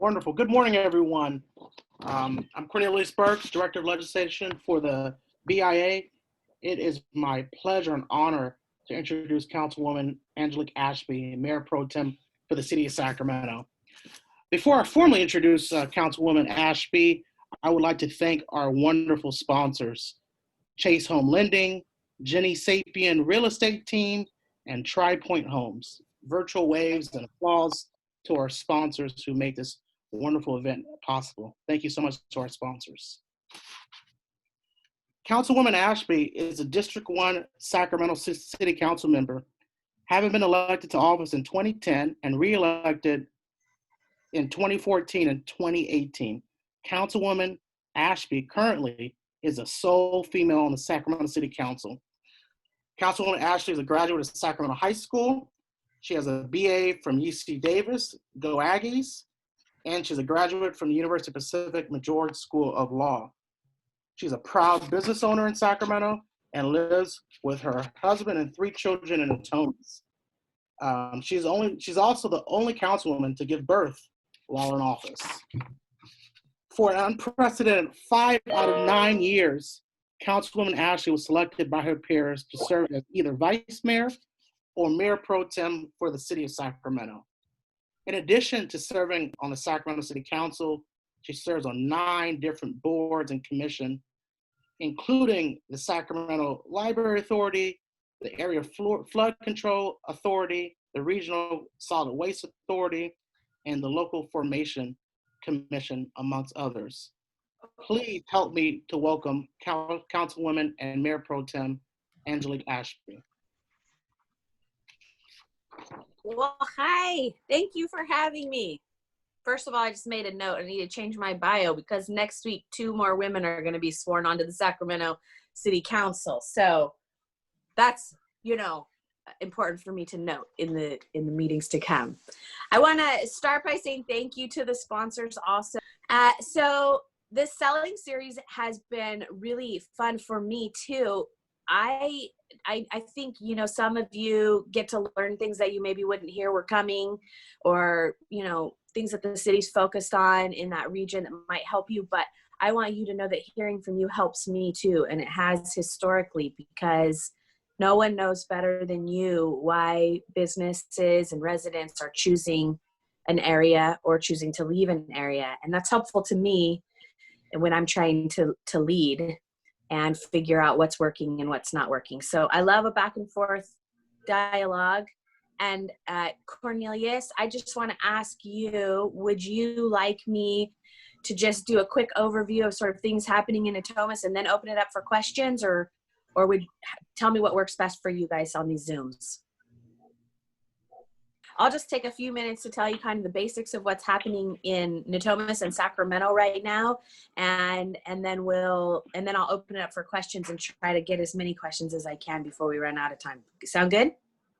Wonderful. Good morning, everyone. I'm Cornelius Burks, Director of Legislation for the BIA. It is my pleasure and honor to introduce Councilwoman Angelique Ashby, Mayor Pro Tem for the City of Sacramento. Before I formally introduce Councilwoman Ashby, I would like to thank our wonderful sponsors, Chase Home Lending, Jenny Sapien Real Estate Team, and TriPoint Homes. Virtual waves and applause to our sponsors who make this wonderful event possible. Thank you so much to our sponsors. Councilwoman Ashby is a District 1 Sacramento City Council member, having been elected to office in 2010 and re-elected in 2014 and 2018. Councilwoman Ashby currently is a sole female on the Sacramento City Council. Councilwoman Ashby is a graduate of Sacramento High School. She has a BA from UC Davis, go Aggies, and she's a graduate from the University of Pacific Majority School of Law. She's a proud business owner in Sacramento and lives with her husband and 3 children in Natomas. She's also the only councilwoman to give birth while in office. For an unprecedented 5 out of 9 years, Councilwoman Ashley was selected by her peers to serve as either vice mayor or mayor pro tem for the city of Sacramento. In addition to serving on the Sacramento City Council, she serves on 9 different boards and commissions, including the Sacramento Library Authority, the Area Flood Control Authority, the Regional Solid Waste Authority, and the Local Formation Commission, amongst others. Please help me to welcome Councilwoman and Mayor Pro Tem Angelique Ashby. Well, hi, thank you for having me. First of all, I just made a note. I need to change my bio because next week 2 more women are going to be sworn onto the Sacramento City Council. So that's, important for me to note in the meetings to come. I want to start by saying thank you to the sponsors also. So this selling series has been really fun for me too. I think, some of you get to learn things that you maybe wouldn't hear were coming, or, things that the city's focused on in that region that might help you. But I want you to know that hearing from you helps me too. And it has historically, because no one knows better than you why businesses and residents are choosing an area or choosing to leave an area. And that's helpful to me when I'm trying to lead and figure out what's working and what's not working. So I love a back and forth dialogue. And Cornelius, I just want to ask you, would you like me to just do a quick overview of sort of things happening in Natomas and then open it up for questions, or would tell me what works best for you guys on these Zooms? I'll just take a few minutes to tell you kind of the basics of what's happening in Natomas and Sacramento right now, and then I'll open it up for questions and try to get as many questions as I can before we run out of time. Sound good?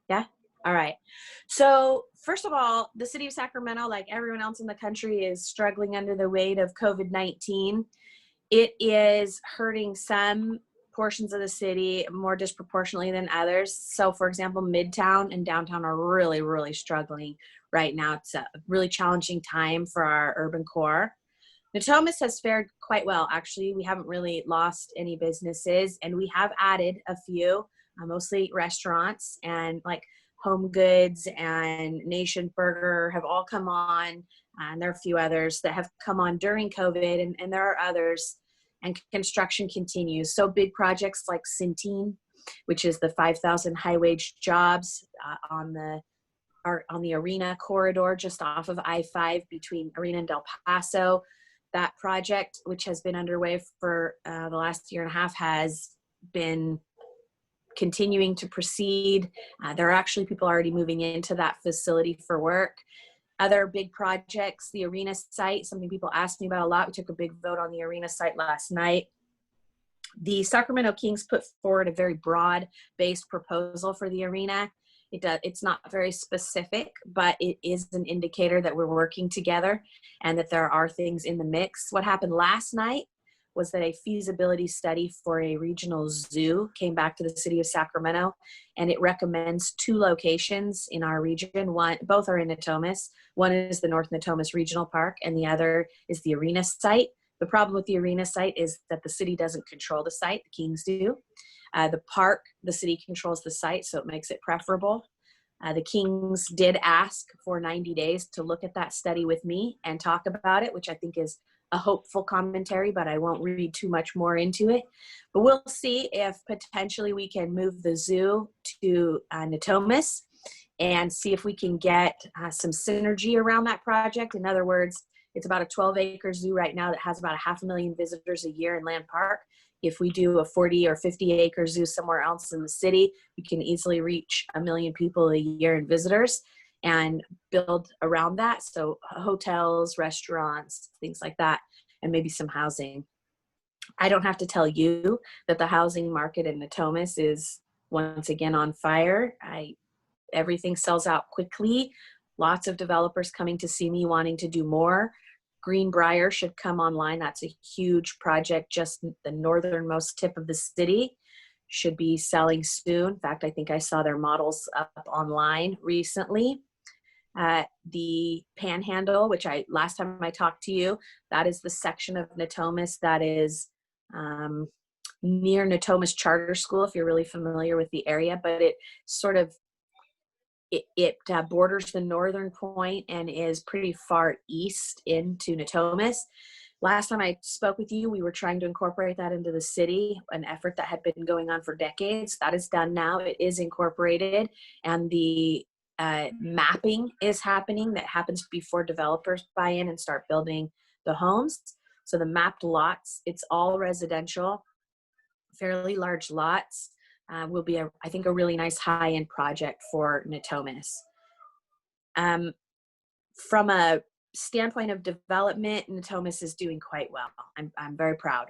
Yeah? All right. So first of all, the city of Sacramento, like everyone else in the country, is struggling under the weight of COVID-19. It is hurting some portions of the city more disproportionately than others. So for example, Midtown and downtown are really, really struggling right now. It's a really challenging time for our urban core. Natomas has fared quite well, actually. We haven't really lost any businesses, and we have added a few, mostly restaurants, and like Home Goods and Nation Burger have all come on, and there are a few others that have come on during COVID, and there are others. And construction continues. So big projects like Centene, which is the 5,000 high-wage jobs on the Arena corridor just off of I-5 between Arena and Del Paso. That project, which has been underway for the last year and a half, has been continuing to proceed. There are actually people already moving into that facility for work. Other big projects, the Arena site, something people ask me about a lot. We took a big vote on the Arena site last night. The Sacramento Kings put forward a very broad-based proposal for the Arena. It's not very specific, but it is an indicator that we're working together and that there are things in the mix. What happened last night was that a feasibility study for a regional zoo came back to the city of Sacramento, and it recommends 2 locations in our region. Both are in Natomas. One is the North Natomas Regional Park, and the other is the arena site. The problem with the arena site is that the city doesn't control the site, the Kings do. The park, the city controls the site, so it makes it preferable. The Kings did ask for 90 days to look at that study with me and talk about it, which I think is a hopeful commentary, but I won't read too much more into it. But we'll see if potentially we can move the zoo to Natomas and see if we can get some synergy around that project. In other words, it's about a 12-acre zoo right now that has about 500,000 visitors a year in Land Park. If we do a 40 or 50-acre zoo somewhere else in the city, we can easily reach 1 million people a year in visitors and build around that. So hotels, restaurants, things like that, and maybe some housing. I don't have to tell you that the housing market in Natomas is once again on fire. Everything sells out quickly. Lots of developers coming to see me wanting to do more. Greenbrier should come online. That's a huge project, just the northernmost tip of the city. Should be selling soon. In fact, I think I saw their models up online recently. The Panhandle, which last time I talked to you, that is the section of Natomas that is near Natomas Charter School, if you're really familiar with the area, but it sort of It borders the northern point and is pretty far east into Natomas. Last time I spoke with you, we were trying to incorporate that into the city, an effort that had been going on for decades. That is done now. It is incorporated, and the mapping is happening. That happens before developers buy in and start building the homes. So the mapped lots, it's all residential, fairly large lots. Will be, I think, a really nice high-end project for Natomas. From a standpoint of development, Natomas is doing quite well. I'm very proud.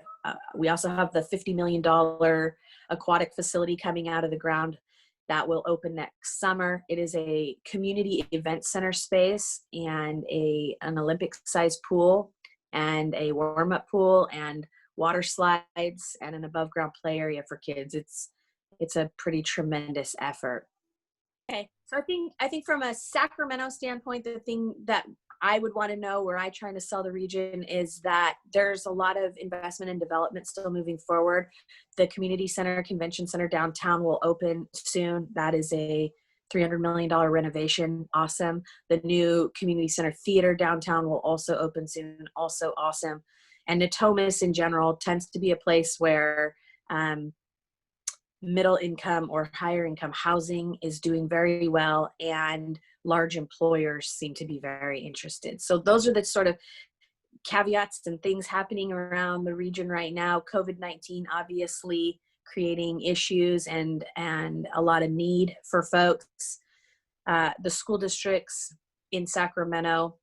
We also have the $50 million aquatic facility coming out of the ground that will open next summer. It is a community event center space and an Olympic-sized pool and a warm-up pool and water slides and an above-ground play area for kids. It's a pretty tremendous effort. Okay, so I think from a Sacramento standpoint, the thing that I would want to know where I'm trying to sell the region is that there's a lot of investment and development still moving forward. The community center, convention center downtown will open soon. That is a $300 million renovation. Awesome. The new community center theater downtown will also open soon. Also awesome. And Natomas in general tends to be a place where middle income or higher income housing is doing very well, and large employers seem to be very interested. So those are the sort of caveats and things happening around the region right now. COVID-19 obviously creating issues and a lot of need for folks. The school districts in Sacramento,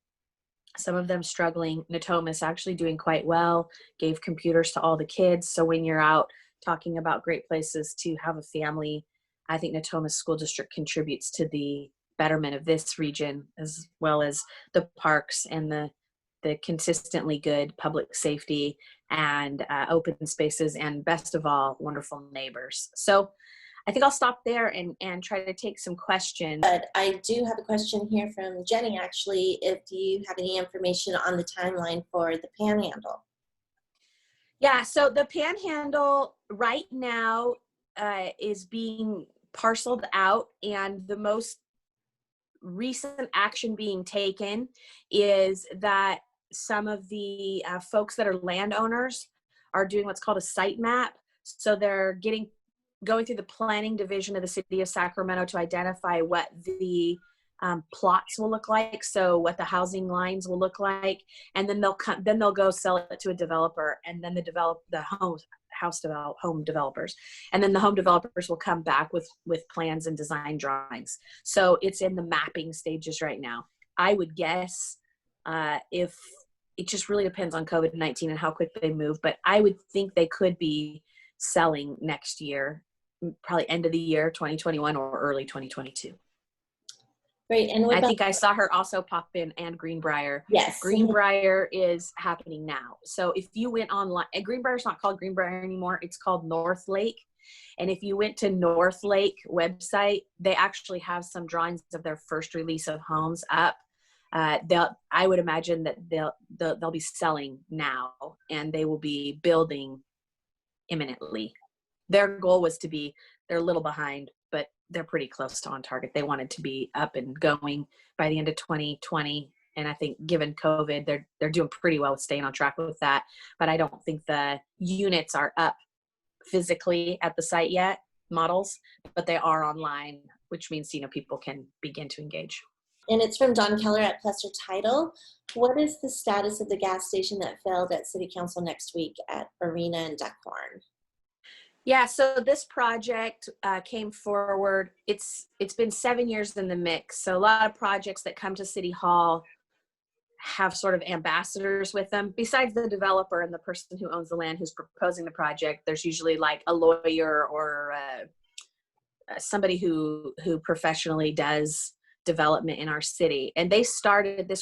some of them struggling. Natomas actually doing quite well, gave computers to all the kids. So when you're out talking about great places to have a family, I think Natomas School District contributes to the betterment of this region, as well as the parks and the consistently good public safety and open spaces, and best of all, wonderful neighbors. So I think I'll stop there and try to take some questions. But I do have a question here from Jenny, actually, if you have any information on the timeline for the Panhandle. Yeah, so the Panhandle right now is being parceled out, and the most recent action being taken is that some of the folks that are landowners are doing what's called a site map. So they're going through the planning division of the city of Sacramento to identify what the plots will look like, so what the housing lines will look like, and then they'll go sell it to a developer, and then the home developers, and then the home developers will come back with plans and design drawings. So it's in the mapping stages right now. I would guess if it just really depends on COVID-19 and how quick they move, but I would think they could be selling next year, probably end of the year 2021 or early 2022. Great. And what I about, think I saw her also pop in, and Greenbrier. yes. Greenbrier is happening now. So if you went online, and Greenbrier's not called Greenbrier anymore, it's called North Lake. And if you went to North Lake website, they actually have some drawings of their first release of homes up. I would imagine that they'll be selling now, and they will be building imminently. Their goal was to be, they're a little behind, but they're pretty close to on target. They wanted to be up and going by the end of 2020. And I think given COVID, they're doing pretty well with staying on track with that. But I don't think the units are up physically at the site yet, models, but they are online, which means, people can begin to engage. And it's from Don Keller at Plus or Title. What is the status of the gas station that failed at City Council next week at Arena and Duckhorn? Yeah, so this project came forward. It's been 7 years in the mix. So a lot of projects that come to City Hall have sort of ambassadors with them. Besides the developer and the person who owns the land who's proposing the project, there's usually like a lawyer or somebody who professionally does development in our city. And this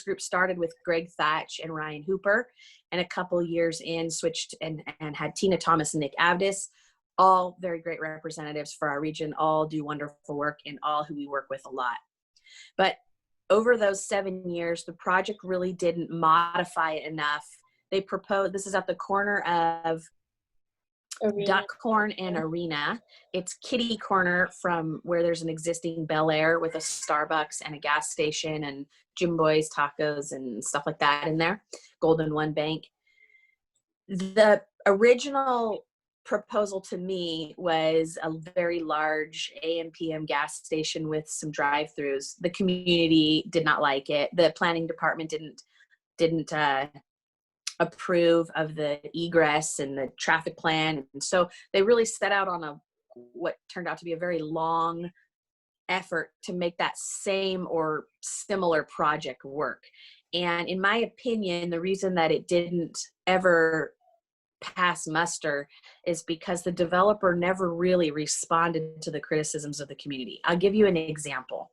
group started with Greg Thatch and Ryan Hooper, and a couple years in switched and had Tina Thomas and Nick Avdis, all very great representatives for our region, all do wonderful work, and all who we work with a lot. But over those 7 years, the project really didn't modify it enough. They proposed, this is at the corner of Duckhorn and Arena. It's kitty corner from where there's an existing Bel Air with a Starbucks and a gas station and Jim Boy's tacos and stuff like that in there. Golden One Bank. The original proposal to me was a very large AM PM gas station with some drive-throughs. The community did not like it. The planning department didn't approve of the egress and the traffic plan, and so they really set out on what turned out to be a very long effort to make that same or similar project work. And in my opinion, the reason that it didn't ever pass muster is because the developer never really responded to the criticisms of the community. I'll give you an example.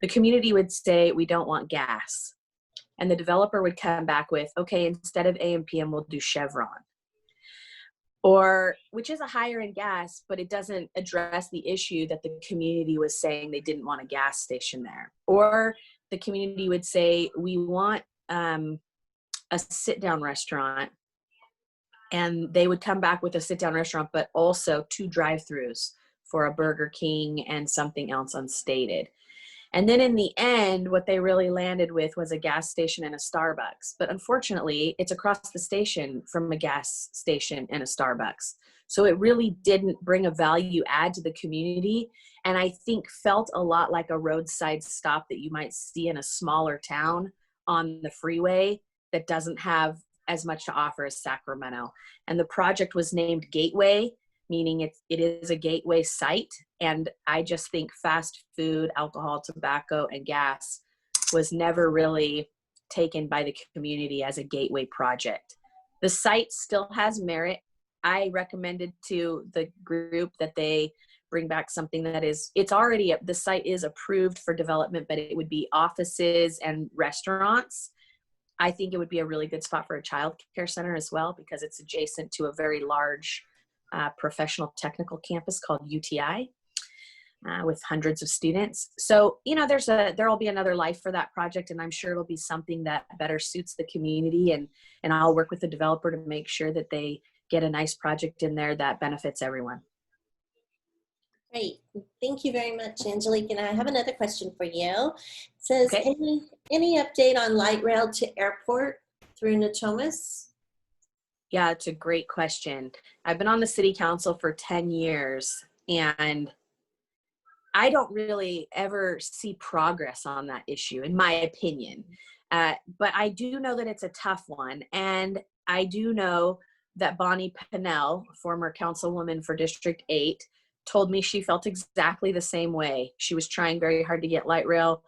The community would say, we don't want gas. And the developer would come back with, okay, instead of AM PM, we'll do Chevron. Or, which is a higher end gas, but it doesn't address the issue that the community was saying they didn't want a gas station there. Or the community would say, we want a sit-down restaurant. And they would come back with a sit-down restaurant, but also 2 drive-throughs for a Burger King and something else unstated. And then in the end, what they really landed with was a gas station and a Starbucks. But unfortunately, it's across the station from a gas station and a Starbucks. So it really didn't bring a value add to the community. And I think felt a lot like a roadside stop that you might see in a smaller town on the freeway that doesn't have as much to offer as Sacramento. And the project was named Gateway, meaning it is a gateway site. And I just think fast food, alcohol, tobacco, and gas was never really taken by the community as a gateway project. The site still has merit. I recommended to the group that they bring back something that the site is approved for development, but it would be offices and restaurants. I think it would be a really good spot for a child care center as well, because it's adjacent to a very large professional technical campus called UTI with hundreds of students. So, there'll be another life for that project, and I'm sure it'll be something that better suits the community, and I'll work with the developer to make sure that they get a nice project in there that benefits everyone. Great. Thank you very much, Angelique. And I have another question for you. It says, Okay. any update on light rail to airport through Natomas? Yeah, it's a great question. I've been on the city council for 10 years, and I don't really ever see progress on that issue, in my opinion. But I do know that it's a tough one. And I do know that Bonnie Pennell, former councilwoman for District 8, told me she felt exactly the same way. She was trying very hard to get light rail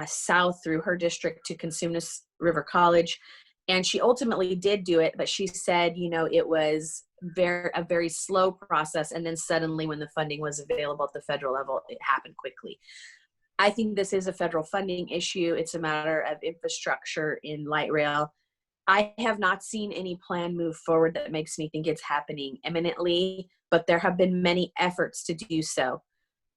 south through her district to Cosumnes River College. And she ultimately did do it, but she said, it was a very slow process. And then suddenly when the funding was available at the federal level, it happened quickly. I think this is a federal funding issue. It's a matter of infrastructure in light rail. I have not seen any plan move forward that makes me think it's happening imminently, but there have been many efforts to do so.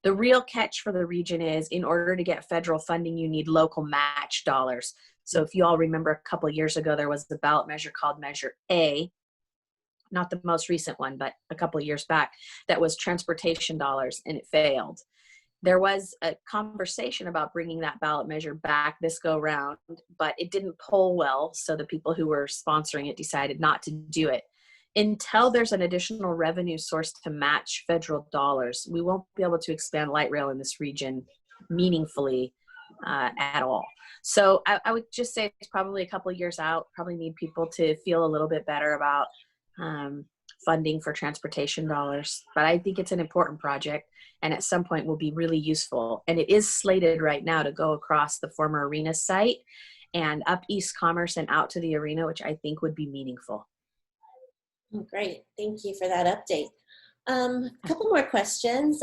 The real catch for the region is, in order to get federal funding, you need local match dollars. So if you all remember, a couple of years ago, there was a ballot measure called Measure A, not the most recent one, but a couple of years back, that was transportation dollars, and it failed. There was a conversation about bringing that ballot measure back this go round, but it didn't poll well. So the people who were sponsoring it decided not to do it. Until there's an additional revenue source to match federal dollars, we won't be able to expand light rail in this region meaningfully at all. So I would just say it's probably a couple of years out. Probably need people to feel a little bit better about funding for transportation dollars. But I think it's an important project, and at some point will be really useful. And it is slated right now to go across the former arena site and up East Commerce and out to the arena, which I think would be meaningful. Oh, great. Thank you for that update. A couple more questions.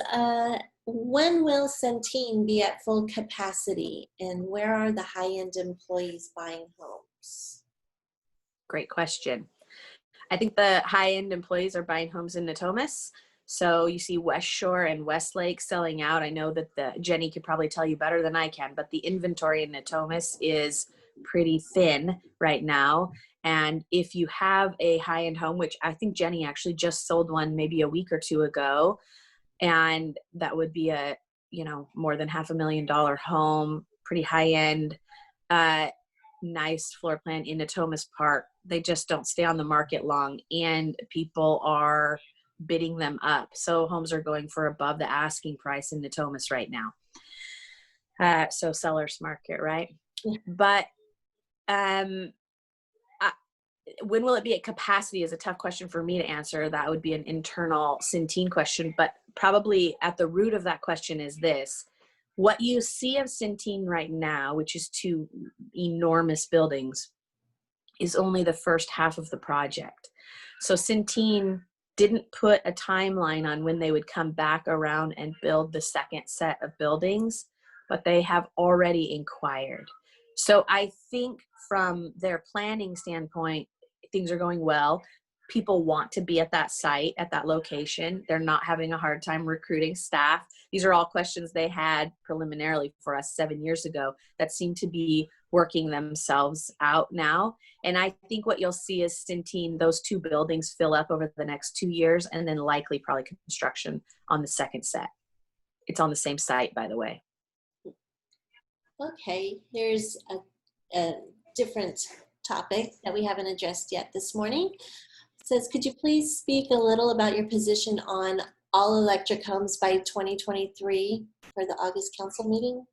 When will Centene be at full capacity, and where are the high-end employees buying homes? Great question. I think the high-end employees are buying homes in Natomas. So you see West Shore and Westlake selling out. I know that Jenny could probably tell you better than I can, but the inventory in Natomas is pretty thin right now. And if you have a high-end home, which I think Jenny actually just sold one maybe a week or two ago, and that would be a, more than $500,000 home, pretty high-end, nice floor plan in Natomas Park. They just don't stay on the market long, and people are bidding them up. So homes are going for above the asking price in Natomas right now. So seller's market, right? Yeah. But when will it be at capacity is a tough question for me to answer. That would be an internal Centene question, but probably at the root of that question is this. What you see of Centene right now, which is 2 enormous buildings, is only the first half of the project. So Centene didn't put a timeline on when they would come back around and build the second set of buildings, but they have already inquired. So I think from their planning standpoint, things are going well. People want to be at that site, at that location. They're not having a hard time recruiting staff. These are all questions they had preliminarily for us 7 years ago that seem to be working themselves out now. And I think what you'll see is Centene, those 2 buildings fill up over the next 2 years, and then likely probably construction on the second set. It's on the same site, by the way. Okay, here's a different topic that we haven't addressed yet this morning. It says, could you please speak a little about your position on all electric homes by 2023 for the August council meeting?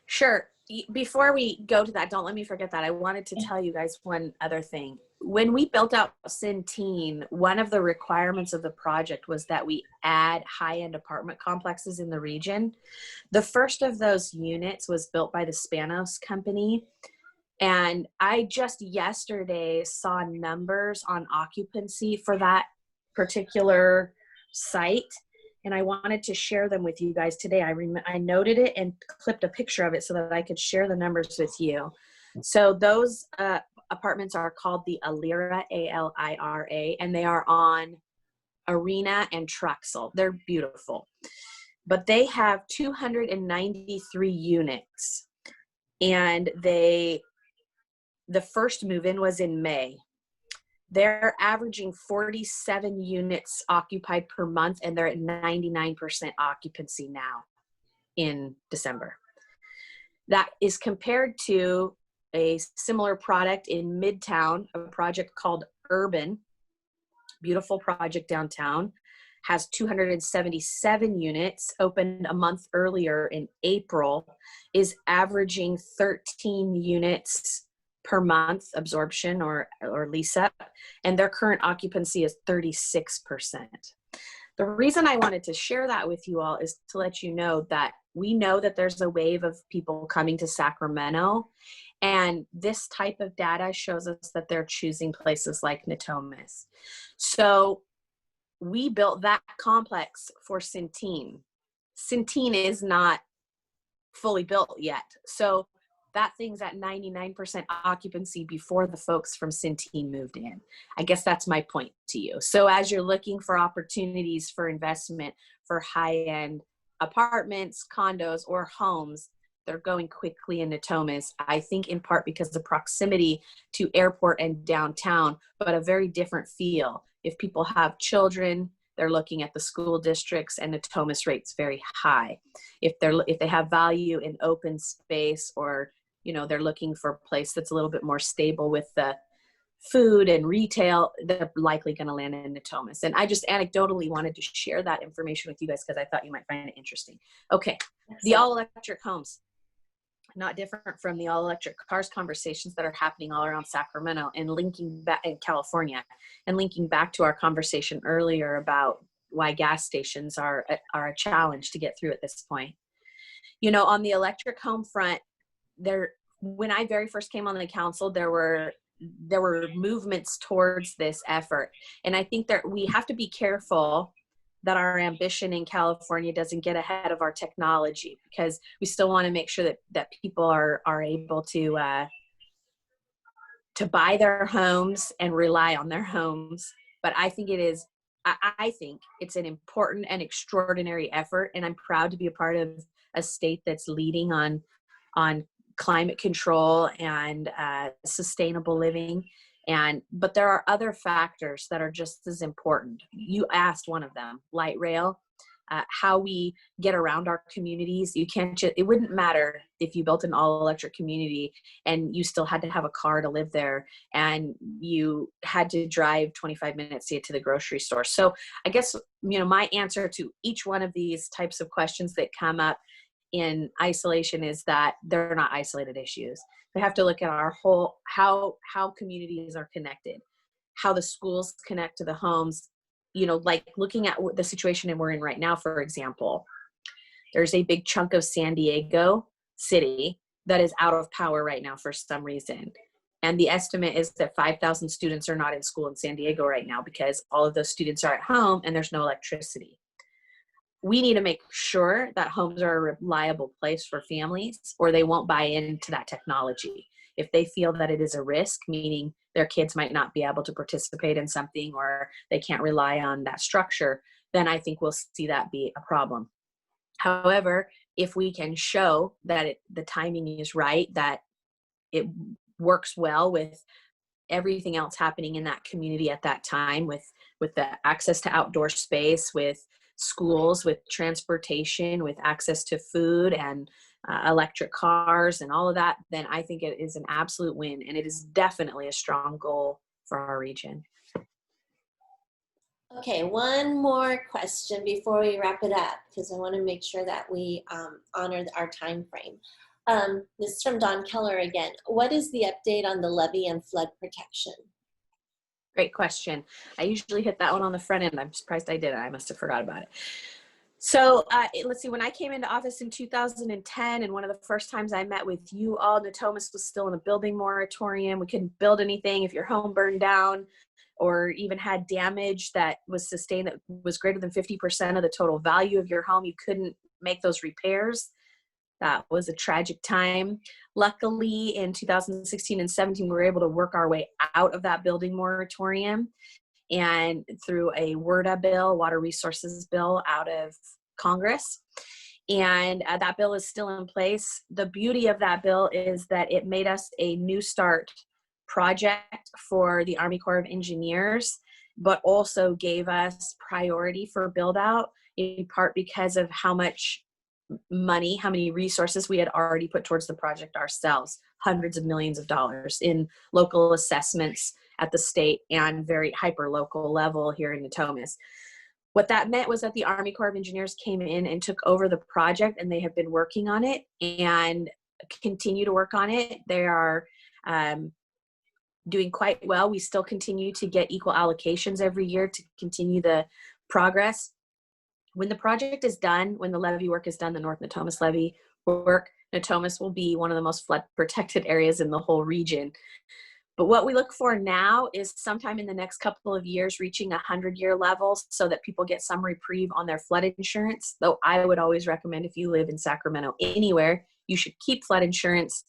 Sure. Before we go to that, don't let me forget that. I wanted to tell you guys one other thing. When we built out Centene, one of the requirements of the project was that we add high-end apartment complexes in the region. The first of those units was built by the Spanos company. And I just yesterday saw numbers on occupancy for that particular site. And I wanted to share them with you guys today. I noted it and clipped a picture of it so that I could share the numbers with you. So those apartments are called the Alira, A-L-I-R-A, and they are on Arena and Truxell. They're beautiful. But they have 293 units. And the first move-in was in May. They're averaging 47 units occupied per month, and they're at 99% occupancy now in December. That is compared to a similar product in Midtown, a project called Urban, beautiful project downtown, has 277 units, opened a month earlier in April, is averaging 13 units per month absorption or lease up, and their current occupancy is 36%. The reason I wanted to share that with you all is to let you know that we know that there's a wave of people coming to Sacramento, and this type of data shows us that they're choosing places like Natomas. So we built that complex for Centene. Centene is not fully built yet. So that thing's at 99% occupancy before the folks from Centene moved in. I guess that's my point to you. So as you're looking for opportunities for investment for high-end apartments, condos, or homes, they're going quickly in Natomas. I think in part because of proximity to airport and downtown, but a very different feel. If people have children, they're looking at the school districts, and Natomas rates very high. If they have value in open space, or they're looking for a place that's a little bit more stable with the food and retail, they're likely going to land in Natomas. And I just anecdotally wanted to share that information with you guys because I thought you might find it interesting. Okay, the all-electric homes. Not different from the all-electric cars conversations that are happening all around Sacramento and linking back in California, and linking back to our conversation earlier about why gas stations are a challenge to get through at this point. On the electric home front, when I very first came on the council, there were movements towards this effort. And I think that we have to be careful that our ambition in California doesn't get ahead of our technology, because we still want to make sure that people are able to buy their homes and rely on their homes. But I think I think it's an important and extraordinary effort, and I'm proud to be a part of a state that's leading on climate control and sustainable living. But there are other factors that are just as important. You asked one of them, light rail, how we get around our communities. It wouldn't matter if you built an all electric community and you still had to have a car to live there, and you had to drive 25 minutes to get to the grocery store. So I guess, my answer to each one of these types of questions that come up in isolation is that they're not isolated issues. We have to look at our whole, how communities are connected, how the schools connect to the homes, like looking at the situation we're in right now. For example, there's a big chunk of San Diego City that is out of power right now for some reason. And the estimate is that 5,000 students are not in school in San Diego right now because all of those students are at home and there's no electricity. We need to make sure that homes are a reliable place for families, or they won't buy into that technology. If they feel that it is a risk, meaning their kids might not be able to participate in something, or they can't rely on that structure, then I think we'll see that be a problem. However, if we can show that the timing is right, that it works well with everything else happening in that community at that time, with the access to outdoor space, with schools, with transportation, with access to food and electric cars and all of that, then I think it is an absolute win. And it is definitely a strong goal for our region. Okay, one more question before we wrap it up, because I want to make sure that we honor our time frame. This is from Don Keller again. What is the update on the levee and flood protection? Great question. I usually hit that one on the front end. I'm surprised I didn't. I must have forgot about it. So let's see, when I came into office in 2010, and one of the first times I met with you all, Natomas was still in a building moratorium. We couldn't build anything. If your home burned down or even had damage that was sustained that was greater than 50% of the total value of your home, you couldn't make those repairs. That was a tragic time. Luckily, in 2016 and 17, we were able to work our way out of that building moratorium, and through a WRDA bill, Water Resources Bill, out of Congress. And that bill is still in place. The beauty of that bill is that it made us a New Start project for the Army Corps of Engineers, but also gave us priority for build out, in part because of how much money, how many resources we had already put towards the project ourselves, hundreds of millions of dollars in local assessments at the state and very hyper local level here in Natomas. What that meant was that the Army Corps of Engineers came in and took over the project, and they have been working on it and continue to work on it. They are doing quite well. We still continue to get equal allocations every year to continue the progress. When the project is done, when the levee work is done, the North Natomas levee work, Natomas will be one of the most flood protected areas in the whole region. But what we look for now is sometime in the next couple of years reaching 100-year levels so that people get some reprieve on their flood insurance. Though I would always recommend, if you live in Sacramento anywhere, you should keep flood insurance.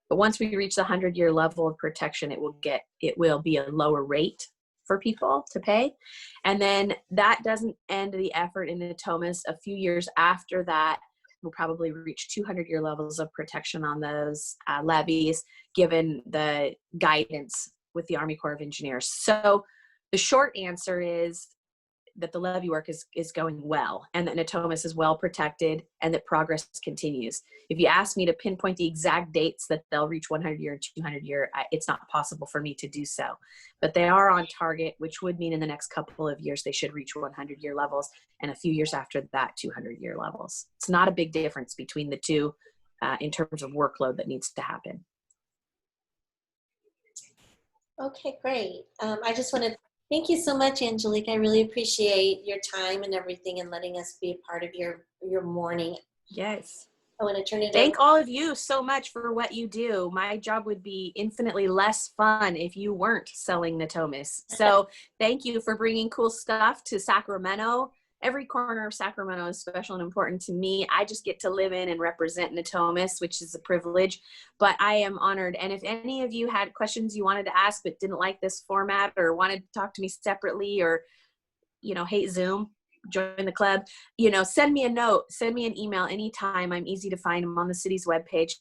But once we reach the 100-year level of protection, it will be a lower rate for people to pay. And then that doesn't end the effort in Natomas. A few years after that, we'll probably reach 200-year levels of protection on those levees, given the guidance with the Army Corps of Engineers. So the short answer is that the levee work is going well, and that Natomas is well protected, and that progress continues. If you ask me to pinpoint the exact dates that they'll reach 100-year and 200-year, it's not possible for me to do so. But they are on target, which would mean in the next couple of years they should reach 100-year levels, and a few years after that, 200-year levels. It's not a big difference between the two in terms of workload that needs to happen. Okay, great. I just want to thank you so much, Angelique. I really appreciate your time and everything and letting us be a part of your morning. Yes. I want to turn it Thank over. all of you so much for what you do. My job would be infinitely less fun if you weren't selling Natomas. So thank you for bringing cool stuff to Sacramento. Every corner of Sacramento is special and important to me. I just get to live in and represent Natomas, which is a privilege, but I am honored. And if any of you had questions you wanted to ask but didn't like this format or wanted to talk to me separately, or, you know, hate Zoom, join the club, you know, send me a note, send me an email anytime. I'm easy to find. I'm on the city's webpage.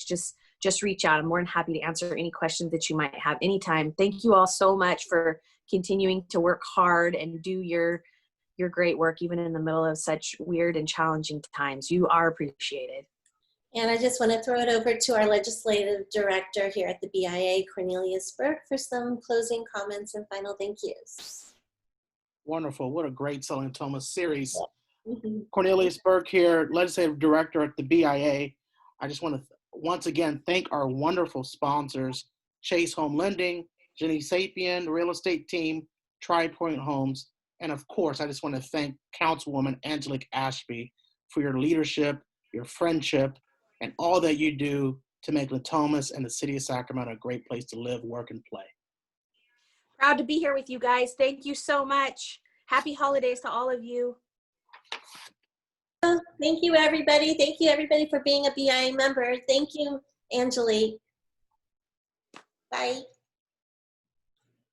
Just reach out. I'm more than happy to answer any questions that you might have anytime. Thank you all so much for continuing to work hard and do your great work, even in the middle of such weird and challenging times. You are appreciated. And I just want to throw it over to our legislative director here at the BIA, Cornelius Burke, for some closing comments and final thank yous. Wonderful. What a great Selling Natomas series. Mm-hmm. Cornelius Burke here, legislative director at the BIA. I just want to once again thank our wonderful sponsors, Chase Home Lending, Jenny Sapien, the real estate team, Tri Point Homes, and of course, I just want to thank Councilwoman Angelique Ashby for your leadership, your friendship, and all that you do to make Natomas and the city of Sacramento a great place to live, work, and play. Proud to be here with you guys. Thank you so much. Happy holidays to all of you. Thank you, everybody. Thank you, everybody, for being a BIA member. Thank you, Angelique. Bye.